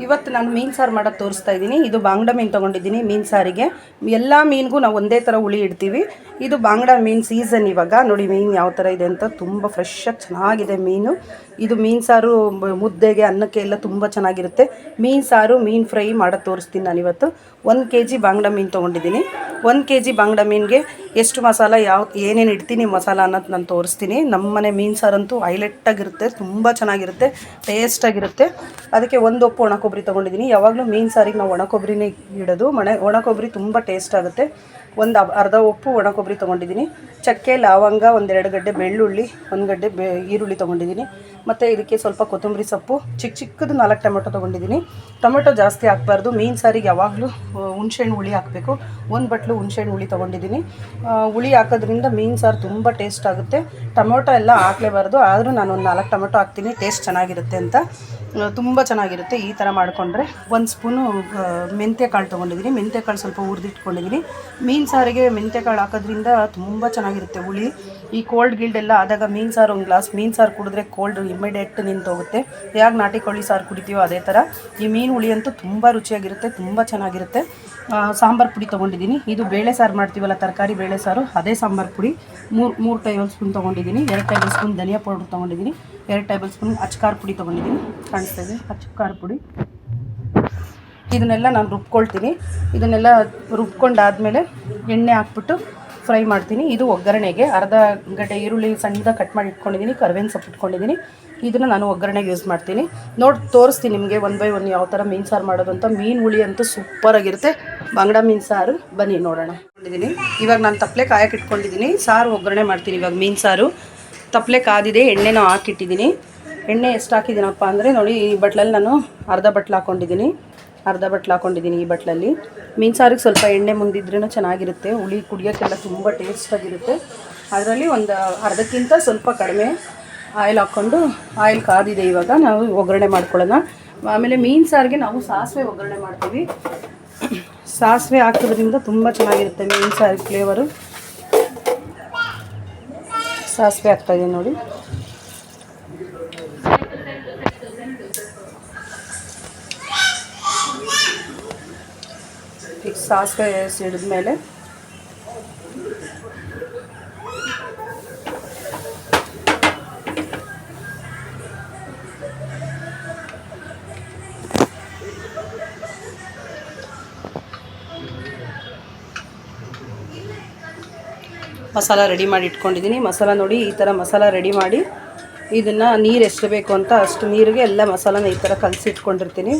ಇವತ್ತು ನಾನು ಮೀನು ಸಾರು ಮಾಡೋದು ತೋರಿಸ್ತಾ ಇದ್ದೀನಿ. ಇದು ಬಾಂಗ್ಡ ಮೀನು ತೊಗೊಂಡಿದ್ದೀನಿ ಮೀನು ಸಾರಿಗೆ. ಎಲ್ಲ ಮೀನಿಗೂ ನಾವು ಒಂದೇ ಥರ ಹುಳಿ ಇಡ್ತೀವಿ. ಇದು ಬಾಂಗ್ಡ ಮೀನು ಸೀಸನ್ ಇವಾಗ. ನೋಡಿ ಮೀನು ಯಾವ ಥರ ಇದೆ ಅಂತ, ತುಂಬ ಫ್ರೆಶ್ಶಾಗಿ ಚೆನ್ನಾಗಿದೆ ಮೀನು. ಇದು ಮೀನು ಸಾರು ಮುದ್ದೆಗೆ ಅನ್ನಕ್ಕೆ ಎಲ್ಲ ತುಂಬ ಚೆನ್ನಾಗಿರುತ್ತೆ. ಮೀನು ಸಾರು ಮೀನು ಫ್ರೈ ಮಾಡೋದು ತೋರಿಸ್ತೀನಿ ನಾನಿವತ್ತು. 1 kg ಬಾಂಗ್ಡ ಮೀನು ತೊಗೊಂಡಿದ್ದೀನಿ. 1 kg ಬಾಂಗ್ಡ ಮೀನಿಗೆ ಎಷ್ಟು ಮಸಾಲ ಏನೇನು ಇಡ್ತೀನಿ ಮಸಾಲ ಅನ್ನೋದು ನಾನು ತೋರಿಸ್ತೀನಿ. ನಮ್ಮನೆ ಮೀನು ಸಾರಂತೂ ಹೈಲೈಟಾಗಿರುತ್ತೆ, ತುಂಬ ಚೆನ್ನಾಗಿರುತ್ತೆ, ಟೇಸ್ಟಾಗಿರುತ್ತೆ. ಅದಕ್ಕೆ 1 ಒಪ್ಪು ಒಣ ಕೊಬ್ಬರಿ ತೊಗೊಂಡಿದ್ದೀನಿ. ಯಾವಾಗಲೂ ಮೀನು ಸಾರಿಗೆ ನಾವು ಒಣ ಕೊಬ್ಬರಿನೇ ಇಡೋದು. ಒಣ ಕೊಬ್ಬರಿ ತುಂಬ ಟೇಸ್ಟ್ ಆಗುತ್ತೆ. ಅರ್ಧ ಒಪ್ಪು ಒಣ ಕೊಬ್ಬರಿ ತೊಗೊಂಡಿದ್ದೀನಿ. ಚಕ್ಕೆ, ಲವಂಗ, 1-2 ಗಡ್ಡೆ ಬೆಳ್ಳುಳ್ಳಿ, 1 ಗಡ್ಡೆ ಈರುಳ್ಳಿ ತೊಗೊಂಡಿದ್ದೀನಿ. ಮತ್ತು ಇದಕ್ಕೆ ಸ್ವಲ್ಪ ಕೊತ್ತಂಬರಿ ಸೊಪ್ಪು, ಚಿಕ್ಕದು 4 ಟೊಮೆಟೊ ತೊಗೊಂಡಿದ್ದೀನಿ. ಟೊಮೆಟೊ ಜಾಸ್ತಿ ಹಾಕಬಾರ್ದು. ಮೀನು ಸಾರಿಗೆ ಯಾವಾಗಲೂ ಹುಣಸೆಹಣ್ಣು ಹುಳಿ ಹಾಕಬೇಕು. 1 ಬಟ್ಲು ಹುಣಸೆಹಣ್ಣು ಹುಳಿ ತೊಗೊಂಡಿದ್ದೀನಿ. ಹುಳಿ ಹಾಕೋದ್ರಿಂದ ಮೀನು ಸಾರು ತುಂಬ ಟೇಸ್ಟ್ ಆಗುತ್ತೆ. ಟೊಮೊಟೊ ಎಲ್ಲ ಹಾಕಲೇಬಾರ್ದು, ಆದರೂ ನಾನು 4 ಟೊಮೆಟೊ ಹಾಕ್ತೀನಿ, ಟೇಸ್ಟ್ ಚೆನ್ನಾಗಿರುತ್ತೆ ಅಂತ. ತುಂಬ ಚೆನ್ನಾಗಿರುತ್ತೆ ಈ ಥರ ಮಾಡಿಕೊಂಡ್ರೆ. 1 ಸ್ಪೂನು ಮೆಂತ್ಯಕಾಳು ತೊಗೊಂಡಿದ್ದೀನಿ. ಮೆಂತ್ಯಕಾಳು ಸ್ವಲ್ಪ ಹುರಿದಿಟ್ಕೊಂಡಿದ್ದೀನಿ. ಮೀನು ಸಾರಿಗೆ ಮೆಂತ್ಯಕಾಳು ಹಾಕೋದ್ರಿಂದ ತುಂಬ ಚೆನ್ನಾಗಿರುತ್ತೆ ಹುಳಿ. ಈ ಕೋಲ್ಡ್ ಗಿಲ್ಡೆಲ್ಲ ಆದಾಗ ಮೀನು ಸಾರು, 1 ಗ್ಲಾಸ್ ಮೀನು ಸಾರು ಕುಡಿದ್ರೆ ಕೋಲ್ಡ್ ಇಮ್ಮಿಡಿಯೇಟ್ ನಿಂತೋಗುತ್ತೆ. ಯಾಕೆ ನಾಟಿ ಕೋಳಿ ಸಾರು ಕುಡಿತೀವೋ ಅದೇ ಥರ ಈ ಮೀನು ಹುಳಿ ಅಂತೂ ತುಂಬ ರುಚಿಯಾಗಿರುತ್ತೆ, ತುಂಬ ಚೆನ್ನಾಗಿರುತ್ತೆ. ಸಾಂಬಾರು ಪುಡಿ ತೊಗೊಂಡಿದ್ದೀನಿ. ಇದು ಬೇಳೆ ಸಾರು ಮಾಡ್ತೀವಲ್ಲ, ತರಕಾರಿ ಬೇಳೆ ಸಾರು, ಅದೇ ಸಾಂಬಾರು ಪುಡಿ 3 ಟೇಬಲ್ ಸ್ಪೂನ್ ತೊಗೊಂಡಿದ್ದೀನಿ. 2 ಟೇಬಲ್ ಸ್ಪೂನ್ ಧನಿಯಾ ಪೌಡ್ರ್ ತೊಗೊಂಡಿದ್ದೀನಿ. 2 ಟೇಬಲ್ ಸ್ಪೂನ್ ಅಚ್ಕಾರ್ ಪುಡಿ ತೊಗೊಂಡಿದ್ದೀನಿ. ಕಾಣಿಸ್ತಾ ಇದೆ ಅಚ್ಕಾರ್ ಪುಡಿ. ಇದನ್ನೆಲ್ಲ ನಾನು ರುಬ್ಕೊಳ್ತೀನಿ. ಇದನ್ನೆಲ್ಲ ರುಬ್ಕೊಂಡಾದಮೇಲೆ ಎಣ್ಣೆ ಹಾಕ್ಬಿಟ್ಟು ಫ್ರೈ ಮಾಡ್ತೀನಿ. ಇದು ಒಗ್ಗರಣೆಗೆ ಅರ್ಧ ಗಡ್ಡೆ ಈರುಳ್ಳಿ ಸಣ್ಣದಾಗಿ ಕಟ್ ಮಾಡಿ ಇಟ್ಕೊಂಡಿದ್ದೀನಿ. ಕರಿಬೇವಿನ ಸೊಪ್ಪು ಇಟ್ಕೊಂಡಿದ್ದೀನಿ. ಇದನ್ನು ನಾನು ಒಗ್ಗರಣೆಗೆ ಯೂಸ್ ಮಾಡ್ತೀನಿ. ತೋರಿಸ್ತೀನಿ ನಿಮಗೆ 1 by 1 ಯಾವ ಥರ ಮೀನು ಸಾರು ಮಾಡೋದು ಅಂತ. ಮೀನು ಹುಳಿ ಅಂತೂ ಸೂಪರಾಗಿರುತ್ತೆ. ಬಾಂಗ್ಡ ಮೀನು ಸಾರು ಬನ್ನಿ ನೋಡೋಣ. ಇವಾಗ ನಾನು ತಪ್ಪಲೆ ಕಾಯಕ್ಕೆ ಇಟ್ಕೊಂಡಿದ್ದೀನಿ. ಸಾರು ಒಗ್ಗರಣೆ ಮಾಡ್ತೀನಿ. ಇವಾಗ ಮೀನು ಸಾರು ತಪ್ಪಲೆ ಕಾದಿದೆ, ಎಣ್ಣೆನೂ ಹಾಕಿಟ್ಟಿದ್ದೀನಿ. ಎಣ್ಣೆ ಎಷ್ಟು ಹಾಕಿದ್ದೀನಪ್ಪ ಅಂದರೆ ನೋಡಿ, ಈ ಬಟ್ಲಲ್ಲಿ ನಾನು ಅರ್ಧ ಬಟ್ಲು ಹಾಕ್ಕೊಂಡಿದ್ದೀನಿ. ಈ ಬಟ್ಲಲ್ಲಿ ಮೀನು ಸಾರಿಗೆ ಸ್ವಲ್ಪ ಎಣ್ಣೆ ಮುಂದಿದ್ರೂ ಚೆನ್ನಾಗಿರುತ್ತೆ. ಹುಳಿ ಕುಡಿಯೋಕ್ಕೆಲ್ಲ ತುಂಬ ಟೇಸ್ಟಾಗಿರುತ್ತೆ. ಅದರಲ್ಲಿ ಒಂದು ಅರ್ಧಕ್ಕಿಂತ ಸ್ವಲ್ಪ ಕಡಿಮೆ ಆಯಿಲ್ ಹಾಕ್ಕೊಂಡು, ಆಯಿಲ್ ಕಾದಿದೆ. ಇವಾಗ ನಾವು ಒಗ್ಗರಣೆ ಮಾಡ್ಕೊಳ್ಳೋಣ. ಆಮೇಲೆ ಮೀನು ಸಾರಿಗೆ ನಾವು ಸಾಸಿವೆ ಒಗ್ಗರಣೆ ಮಾಡ್ತೀವಿ. ಸಾಸಿವೆ ಹಾಕೋದ್ರಿಂದ ತುಂಬ ಚೆನ್ನಾಗಿರುತ್ತೆ ಮೀನು ಸಾರಿಗೆ ಫ್ಲೇವರು. ಸಾಸಿವೆ ಹಾಕ್ತಾಯಿದ್ದೀನಿ ನೋಡಿ. ಈಗ ಸಾಸಿವೆ ಸಿಡಿದ್ಮೇಲೆ ಮಸಾಲ ರೆಡಿ ಮಾಡಿ ಇಟ್ಕೊಂಡಿದ್ದೀನಿ. ಮಸಾಲ ನೋಡಿ, ಈ ಥರ ಮಸಾಲ ರೆಡಿ ಮಾಡಿ ಇದನ್ನು ನೀರು ಎಷ್ಟು ಬೇಕು ಅಂತ ಅಷ್ಟು ನೀರಿಗೆ ಎಲ್ಲ ಮಸಾಲನ ಈ ಥರ ಕಲಸಿ ಇಟ್ಕೊಂಡಿರ್ತೀನಿ.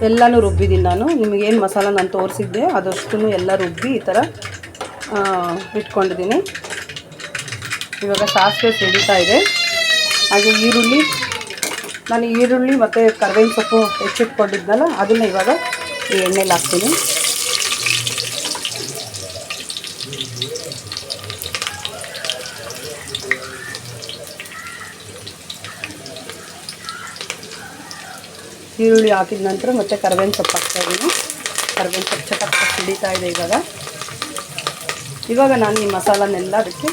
ಎಲ್ಲನೂ ರುಬ್ಬಿದ್ದೀನಿ ನಾನು. ನಿಮಗೇನು ಮಸಾಲ ನಾನು ತೋರಿಸಿದ್ದೆ ಅದಷ್ಟು ಎಲ್ಲ ರುಬ್ಬಿ ಈ ಥರ ಇಟ್ಕೊಂಡಿದ್ದೀನಿ. ಇವಾಗ ಸಾಸಿವೆ ಸಿಡಿತಾ ಇದೆ. ಹಾಗೆ ನಾನು ಈರುಳ್ಳಿ ಮತ್ತು ಕರಿಬೇವಿನ ಸೊಪ್ಪು ಹೆಚ್ಚಿಟ್ಕೊಂಡಿದ್ನಲ್ಲ, ಅದನ್ನು ಇವಾಗ ಈ ಎಣ್ಣೆಲಿ ಹಾಕ್ತೀನಿ. ಈರುಳ್ಳಿ ಹಾಕಿದ ನಂತರ ಮತ್ತೆ ಕರಿಬೇವಿನ ಸೊಪ್ಪು ಹಾಕ್ತಾಯಿದ್ದೀನಿ. ಕರಿಬೇವಿನ ಸೊಪ್ಪು ಚಟಕ್ಕೆ ಸಿಡಿತಾ ಇದೆ. ಇವಾಗ ನಾನು ಈ ಮಸಾಲನೆಲ್ಲ ಅದಕ್ಕೆ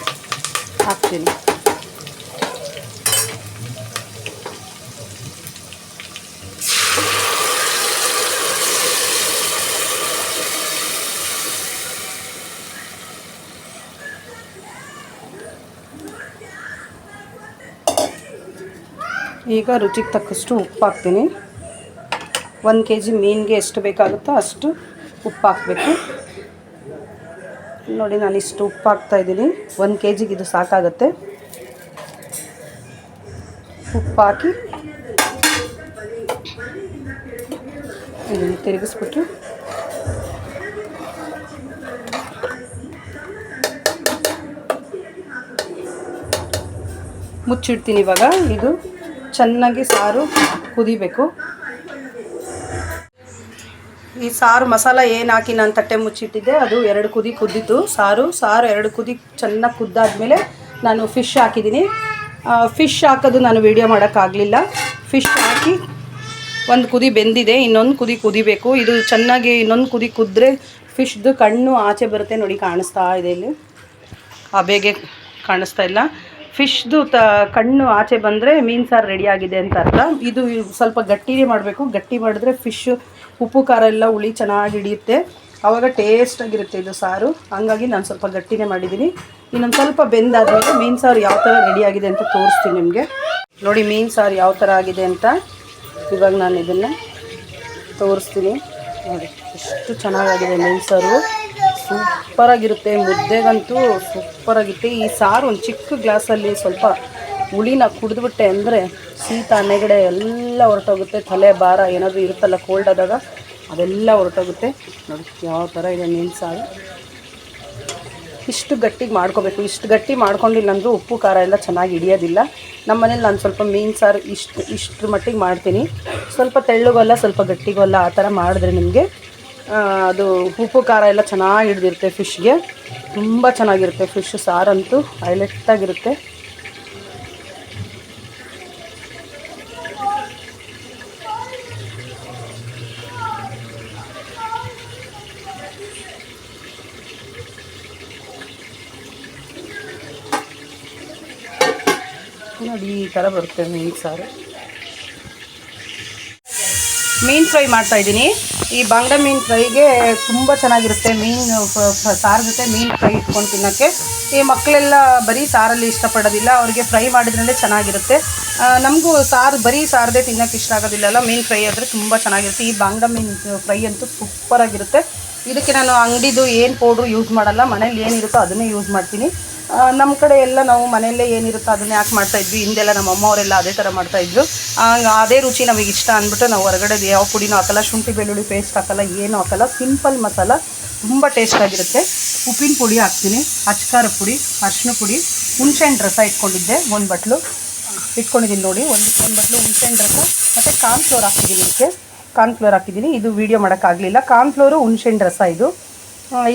ಹಾಕ್ತೀನಿ. ಈಗ ರುಚಿಗೆ ತಕ್ಕಷ್ಟು ಉಪ್ಪು ಹಾಕ್ತೀನಿ. 1 kg ಮೀನಿಗೆ ಎಷ್ಟು ಬೇಕಾಗುತ್ತೋ ಅಷ್ಟು ಉಪ್ಪು ಹಾಕಬೇಕು. ನೋಡಿ, ನಾನು ಇಷ್ಟು ಉಪ್ಪು ಹಾಕ್ತಾಯಿದ್ದೀನಿ. 1 kgಗೆ ಇದು ಸಾಕಾಗುತ್ತೆ. ಉಪ್ಪು ಹಾಕಿ ಇದನ್ನು ತಿರುಗಿಸ್ಬಿಟ್ಟು ಮುಚ್ಚಿಡ್ತೀನಿ. ಇವಾಗ ಇದು ಚೆನ್ನಾಗಿ ಸಾರು ಕುದಿಬೇಕು. ಈ ಸಾರು ಮಸಾಲ ಏನು ಹಾಕಿ ನಾನು ತಟ್ಟೆ ಮುಚ್ಚಿಟ್ಟಿದ್ದೆ ಅದು 2 ಕುದಿ ಕುದ್ದಿತ್ತು. ಸಾರು 2 ಕುದಿ ಚೆನ್ನಾಗಿ ಕುದ್ದಾದಮೇಲೆ ನಾನು ಫಿಶ್ ಹಾಕಿದ್ದೀನಿ. ಫಿಶ್ ಹಾಕೋದು ನಾನು ವೀಡಿಯೋ ಮಾಡೋಕ್ಕಾಗಲಿಲ್ಲ. ಫಿಶ್ ಹಾಕಿ 1 ಕುದಿ ಬೆಂದಿದೆ, ಇನ್ನೊಂದು ಕುದಿ ಕುದಿಬೇಕು. ಇದು ಚೆನ್ನಾಗಿ ಇನ್ನೊಂದು ಕುದಿ ಕುದ್ರೆ ಫಿಶ್ದು ಕಣ್ಣು ಆಚೆ ಬರುತ್ತೆ ನೋಡಿ, ಕಾಣಿಸ್ತಾ ಇದೆ ಇಲ್ಲಿ. ಬೇಗ ಕಾಣಿಸ್ತಾ ಇಲ್ಲ. ಫಿಶ್ದು ಕಣ್ಣು ಆಚೆ ಬಂದರೆ ಮೀನು ಸಾರು ರೆಡಿ ಆಗಿದೆ ಅಂತ ಅರ್ಥ. ಇದು ಸ್ವಲ್ಪ ಗಟ್ಟಿನೇ ಮಾಡಬೇಕು. ಗಟ್ಟಿ ಮಾಡಿದ್ರೆ ಫಿಶ್ಶು ಉಪ್ಪು ಖಾರ ಎಲ್ಲ ಹುಳಿ ಚೆನ್ನಾಗಿ ಹಿಡಿಯುತ್ತೆ, ಆವಾಗ ಟೇಸ್ಟಾಗಿರುತ್ತೆ ಇದು ಸಾರು. ಹಂಗಾಗಿ ನಾನು ಸ್ವಲ್ಪ ಗಟ್ಟಿನೇ ಮಾಡಿದ್ದೀನಿ. ಇನ್ನೊಂದು ಸ್ವಲ್ಪ ಬೆಂದಾದಮೇಲೆ ಮೀನು ಸಾರು ಯಾವ ಥರ ರೆಡಿ ಆಗಿದೆ ಅಂತ ತೋರಿಸ್ತೀನಿ ನಿಮಗೆ. ನೋಡಿ ಮೀನು ಸಾರು ಯಾವ ಥರ ಆಗಿದೆ ಅಂತ ಇವಾಗ ನಾನು ಇದನ್ನು ತೋರಿಸ್ತೀನಿ. ನೋಡಿ ಎಷ್ಟು ಚೆನ್ನಾಗಾಗಿದೆ ಮೀನು ಸಾರು, ಸೂಪರಾಗಿರುತ್ತೆ. ಮುದ್ದೆಗಂತೂ ಸೂಪರಾಗಿರುತ್ತೆ. ಈ ಸಾರು ಒಂದು ಚಿಕ್ಕ ಗ್ಲಾಸಲ್ಲಿ ಸ್ವಲ್ಪ ಹುಳಿನ ಕುಡಿದ್ಬಿಟ್ಟೆ ಅಂದರೆ ಶೀತ ನೆಗಡೆ ಎಲ್ಲ ಹೊರಟೋಗುತ್ತೆ. ತಲೆ ಭಾರ ಏನಾದರೂ ಇರುತ್ತಲ್ಲ ಕೋಲ್ಡ್ ಆದಾಗ ಅದೆಲ್ಲ ಹೊರಟೋಗುತ್ತೆ. ನೋಡಿ ಯಾವ ಥರ ಇದೆ ಮೀನು ಸಾರು. ಇಷ್ಟು ಗಟ್ಟಿಗೆ ಮಾಡ್ಕೋಬೇಕು. ಇಷ್ಟು ಗಟ್ಟಿ ಮಾಡ್ಕೊಂಡಿಲ್ಲ ಅಂದರೂ ಉಪ್ಪು ಖಾರ ಎಲ್ಲ ಚೆನ್ನಾಗಿ ಹಿಡಿಯೋದಿಲ್ಲ. ನಮ್ಮ ಮನೇಲಿ ನಾನು ಸ್ವಲ್ಪ ಮೀನು ಸಾರು ಇಷ್ಟ್ರ ಮಟ್ಟಿಗೆ ಮಾಡ್ತೀನಿ. ಸ್ವಲ್ಪ ತೆಳ್ಳಗಲ್ಲ ಸ್ವಲ್ಪ ಗಟ್ಟಿಗಲ್ಲ ಆ ಥರ ಮಾಡಿದ್ರೆ ನಿಮಗೆ ಅದು ಉಪ್ಪು ಖಾರ ಎಲ್ಲ ಚೆನ್ನಾಗಿ ಹಿಡ್ದಿರುತ್ತೆ. ಫಿಶ್ಗೆ ತುಂಬ ಚೆನ್ನಾಗಿರುತ್ತೆ. ಫಿಶ್ ಸಾರಂತೂ ಹೈಲೈಟಾಗಿರುತ್ತೆ. ನೋಡಿ ಈ ಥರ ಬರುತ್ತೆ ಮೀನು ಸಾರು. ಮೀನು ಫ್ರೈ ಮಾಡ್ತಾಯಿದ್ದೀನಿ. ಈ ಬಾಂಗ್ಡಾ ಮೀನು ಫ್ರೈಗೆ ತುಂಬ ಚೆನ್ನಾಗಿರುತ್ತೆ. ಮೀನು ಸಾರು ಜೊತೆ ಮೀನು ಫ್ರೈ ಇಟ್ಕೊಂಡು ತಿನ್ನೋಕ್ಕೆ. ಈ ಮಕ್ಕಳೆಲ್ಲ ಬರೀ ಸಾರಲ್ಲಿ ಇಷ್ಟಪಡೋದಿಲ್ಲ, ಅವ್ರಿಗೆ ಫ್ರೈ ಮಾಡಿದ್ರೇ ಚೆನ್ನಾಗಿರುತ್ತೆ. ನಮಗೂ ಸಾರು ಬರೀ ಸಾರದೇ ತಿನ್ನೋಕ್ಕೆ ಇಷ್ಟ ಆಗೋದಿಲ್ಲಲ್ಲ, ಮೀನು ಫ್ರೈ ಆದರೆ ತುಂಬ ಚೆನ್ನಾಗಿರುತ್ತೆ. ಈ ಬಾಂಗ್ಡಾ ಮೀನು ಫ್ರೈ ಅಂತೂ ಸೂಪರಾಗಿರುತ್ತೆ. ಇದಕ್ಕೆ ನಾನು ಅಂಗಡಿದು ಏನು ಪೌಡ್ರು ಯೂಸ್ ಮಾಡಲ್ಲ, ಮನೇಲಿ ಏನಿರುತ್ತೋ ಅದನ್ನೇ ಯೂಸ್ ಮಾಡ್ತೀನಿ. ನಮ್ಮ ಕಡೆ ಎಲ್ಲ ನಾವು ಮನೆಯಲ್ಲೇ ಏನಿರುತ್ತೋ ಅದನ್ನೇ ಯಾಕೆ ಮಾಡ್ತಾಯಿದ್ವಿ. ಹಿಂದೆಲ್ಲ ನಮ್ಮ ಅಮ್ಮವರೆಲ್ಲ ಅದೇ ಥರ ಮಾಡ್ತಾಯಿದ್ರು. ಅದೇ ರುಚಿ ನಮಗೆ ಇಷ್ಟ ಅಂದ್ಬಿಟ್ಟು ನಾವು ಹೊರಗಡೆದು ಯಾವ ಪುಡಿನೂ ಹಾಕಲ್ಲ, ಶುಂಠಿ ಬೆಳ್ಳುಳ್ಳಿ ಪೇಸ್ಟ್ ಹಾಕಲ್ಲ, ಏನೂ ಹಾಕಲ್ಲ. ಸಿಂಪಲ್ ಮಸಾಲ ತುಂಬ ಟೇಸ್ಟಾಗಿರುತ್ತೆ. ಉಪ್ಪಿನ ಪುಡಿ ಹಾಕ್ತೀನಿ, ಅಚ್ಕಾರ ಪುಡಿ, ಅರಿಶಿನ ಪುಡಿ, ಹುಣಸೆಹಣ್ಣು ರಸ ಇಟ್ಕೊಂಡಿದ್ದೆ ಒಂದು ಬಟ್ಲು ಇಟ್ಕೊಂಡಿದ್ದೀನಿ. ನೋಡಿ ಒಂದು ಬಟ್ಲು ಹುಣಸೆಹಣ್ಣು ರಸ ಮತ್ತು ಕಾರ್ನ್ಫ್ಲೋರ್ ಹಾಕಿದ್ದೀನಿ. ಇದಕ್ಕೆ ಕಾರ್ನ್ಫ್ಲೋರ್ ಹಾಕಿದ್ದೀನಿ. ಇದು ವೀಡಿಯೋ ಮಾಡೋಕ್ಕಾಗಲಿಲ್ಲ. ಕಾರ್ನ್ಫ್ಲೋರು ಹುಣಸೆಹಣ್ಣು ರಸ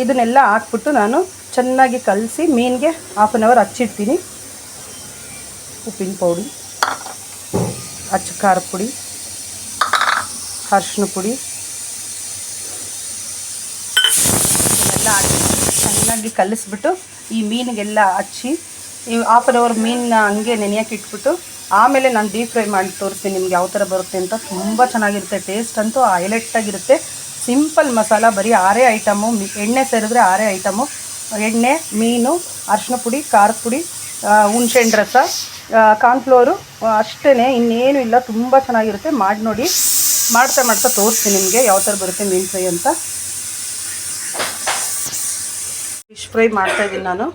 ಇದನ್ನೆಲ್ಲ ಹಾಕ್ಬಿಟ್ಟು ನಾನು ಚೆನ್ನಾಗಿ ಕಲಸಿ ಮೀನಿಗೆ ಹಾಫ್ ಆನ್ ಅವರ್ ಹಚ್ಚಿಡ್ತೀನಿ. ಉಪ್ಪಿನ ಪುಡಿ, ಅಚ್ಚ ಖಾರ ಪುಡಿ, ಅರಿಶಿನ ಪುಡಿ ಇದನ್ನೆಲ್ಲ ಹಾಕಿ ಚೆನ್ನಾಗಿ ಕಲಿಸ್ಬಿಟ್ಟು ಈ ಮೀನಿಗೆಲ್ಲ ಹಚ್ಚಿ ಹಾಫ್ ಆನ್ ಅವರ್ ಮೀನನ್ನ ಹಂಗೆ ನೆನೆಯೋಕೆ ಇಟ್ಬಿಟ್ಟು ಆಮೇಲೆ ನಾನು ಡೀಪ್ ಫ್ರೈ ಮಾಡಿ ತೋರಿಸ್ತೀನಿ ನಿಮ್ಗೆ ಯಾವ ಥರ ಬರುತ್ತೆ ಅಂತ. ತುಂಬ ಚೆನ್ನಾಗಿರುತ್ತೆ. ಟೇಸ್ಟ್ ಅಂತೂ ಹೈಲೈಟಾಗಿರುತ್ತೆ. ಸಿಂಪಲ್ ಮಸಾಲ, ಬರೀ 6 ಐಟಮು. ಎಣ್ಣೆ ಸೇರಿದ್ರೆ 6 ಐಟಮು. ಎಣ್ಣೆ, ಮೀನು, ಅರಿಶಿನ ಪುಡಿ, ಖಾರದ ಪುಡಿ, ಹುಣಸೆಹಣ್ಣು ರಸ, ಕಾರ್ನ್ಫ್ಲೋರು ಅಷ್ಟೇ, ಇನ್ನೇನು ಇಲ್ಲ. ತುಂಬ ಚೆನ್ನಾಗಿರುತ್ತೆ. ಮಾಡಿ ನೋಡಿ. ಮಾಡ್ತಾ ತೋರಿಸ್ತೀನಿ ನಿಮಗೆ ಯಾವ ಥರ ಬರುತ್ತೆ ಮೀನು ಫ್ರೈ ಅಂತ. ಫಿಶ್ ಫ್ರೈ ಮಾಡ್ತಾಯಿದ್ದೀನಿ ನಾನು.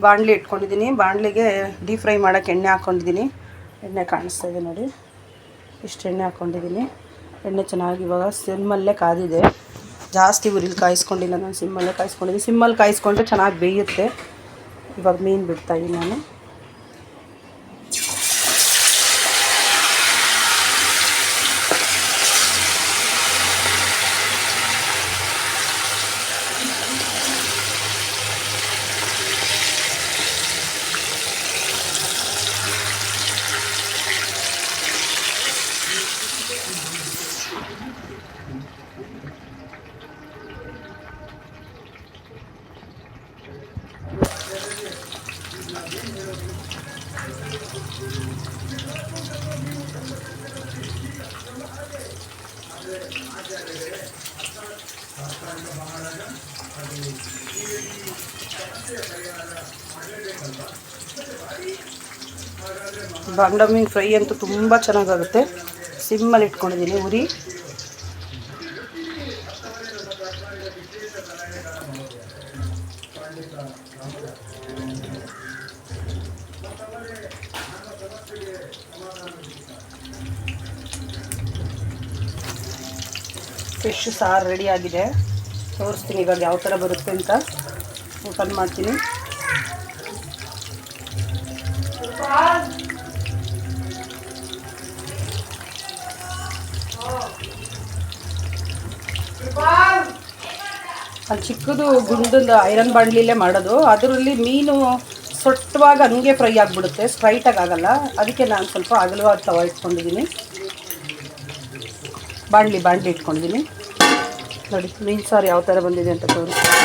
ಬಾಣಲಿ ಇಟ್ಕೊಂಡಿದ್ದೀನಿ. ಬಾಣಲಿಗೆ ಡೀಪ್ ಫ್ರೈ ಮಾಡೋಕ್ಕೆ ಎಣ್ಣೆ ಹಾಕ್ಕೊಂಡಿದ್ದೀನಿ. ಎಣ್ಣೆ ಕಾಣಿಸ್ತಾ ಇದೆ ನೋಡಿ, ಇಷ್ಟು ಎಣ್ಣೆ ಹಾಕ್ಕೊಂಡಿದ್ದೀನಿ. ಎಣ್ಣೆ ಚೆನ್ನಾಗಿ ಇವಾಗ ಸಿಮ್ಮಲ್ಲೇ ಕಾದಿದೆ. ಜಾಸ್ತಿ ಉರಿಲಿ ಕಾಯಿಸ್ಕೊಂಡಿಲ್ಲ ನಾನು, ಸಿಮ್ಮಲ್ಲೇ ಕಾಯಿಸ್ಕೊಂಡಿದ್ದೀನಿ. ಸಿಮ್ಮಲ್ಲಿ ಕಾಯಿಸ್ಕೊಂಡ್ರೆ ಚೆನ್ನಾಗಿ ಬೇಯುತ್ತೆ. ಇವಾಗ ಮೀನು ಬಿಡ್ತಾಯಿದ್ದೀನಿ ನಾನು. ಬಾಂಗ್ಡಾ ಮೀನು ಫ್ರೈ ಅಂತೂ ತುಂಬ ಚೆನ್ನಾಗಾಗುತ್ತೆ. ಸಿಮ್ಮಲ್ಲಿ ಇಟ್ಕೊಂಡಿದ್ದೀನಿ ಉರಿ. ಫಿಶ್ ಸಾರು ರೆಡಿ ಆಗಿದೆ. ತೋರಿಸ್ತೀನಿ ಇವಾಗ ಯಾವ ಥರ ಬರುತ್ತೆ ಅಂತ. ಓಪನ್ ಮಾಡ್ತೀನಿ. ಅಲ್ಲಿ ಚಿಕ್ಕದು ಗುಂಡದ ಐರನ್ ಬಾಣಲಿಲೇ ಮಾಡೋದು. ಅದರಲ್ಲಿ ಮೀನು ಸೊಟ್ಟವಾಗ ಹಂಗೆ ಫ್ರೈ ಆಗಿಬಿಡುತ್ತೆ, ಸ್ಟ್ರೈಟಾಗಿ ಆಗಲ್ಲ. ಅದಕ್ಕೆ ನಾನು ಸ್ವಲ್ಪ ಅಗಲವಾದ ತವ ಇಟ್ಕೊಂಡಿದ್ದೀನಿ. ಬಾಣಲಿ ಇಟ್ಕೊಂಡಿದ್ದೀನಿ. ನೋಡಿ ಮೀನು ಸಾರು ಯಾವ ಥರ ಬಂದಿದೆ ಅಂತ ತೋರಿಸ್ತೀನಿ.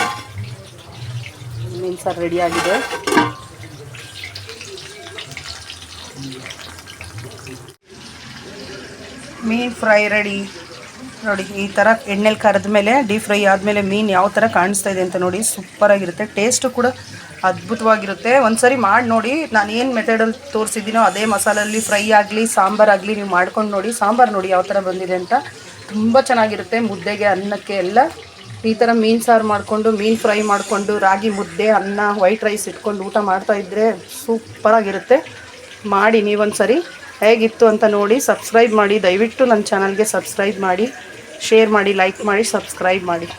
ಮೀನು ಸಾರು ರೆಡಿಯಾಗಿದೆ. ಮೀನು ಫ್ರೈ ರೆಡಿ ನೋಡಿ. ಈ ಥರ ಎಣ್ಣೆಲಿ ಕರೆದ ಮೇಲೆ ಡೀಪ್ ಫ್ರೈ ಆದಮೇಲೆ ಮೀನು ಯಾವ ಥರ ಕಾಣಿಸ್ತಾ ಇದೆ ಅಂತ ನೋಡಿ. ಸೂಪರಾಗಿರುತ್ತೆ, ಟೇಸ್ಟು ಕೂಡ ಅದ್ಭುತವಾಗಿರುತ್ತೆ. ಒಂದ್ಸರಿ ಮಾಡಿ ನೋಡಿ. ನಾನು ಏನು ಮೆಥಡಲ್ಲಿ ತೋರಿಸಿದ್ದೀನೋ ಅದೇ ಮಸಾಲಲ್ಲಿ ಫ್ರೈ ಆಗಲಿ ಸಾಂಬಾರಾಗಲಿ ನೀವು ಮಾಡ್ಕೊಂಡು ನೋಡಿ. ಸಾಂಬಾರು ನೋಡಿ ಯಾವ ಥರ ಬಂದಿದೆ ಅಂತ, ತುಂಬ ಚೆನ್ನಾಗಿರುತ್ತೆ. ಮುದ್ದೆಗೆ ಅನ್ನಕ್ಕೆ ಎಲ್ಲ ಈ ಥರ ಮೀನು ಸಾರು ಮಾಡಿಕೊಂಡು ಮೀನು ಫ್ರೈ ಮಾಡಿಕೊಂಡು ರಾಗಿ ಮುದ್ದೆ ಅನ್ನ ವೈಟ್ ರೈಸ್ ಇಟ್ಕೊಂಡು ಊಟ ಮಾಡ್ತಾಯಿದ್ರೆ ಸೂಪರಾಗಿರುತ್ತೆ. ಮಾಡಿ ನೀವೊಂದು ಸರಿ ಹೇಗಿತ್ತು ಅಂತ ನೋಡಿ. ಸಬ್ಸ್ಕ್ರೈಬ್ ಮಾಡಿ, ದಯವಿಟ್ಟು ನನ್ನ ಚಾನಲ್ಗೆ ಸಬ್ಸ್ಕ್ರೈಬ್ ಮಾಡಿ, ಶೇರ್ ಮಾಡಿ, ಲೈಕ್ ಮಾಡಿ, ಸಬ್ಸ್ಕ್ರೈಬ್ ಮಾಡಿ.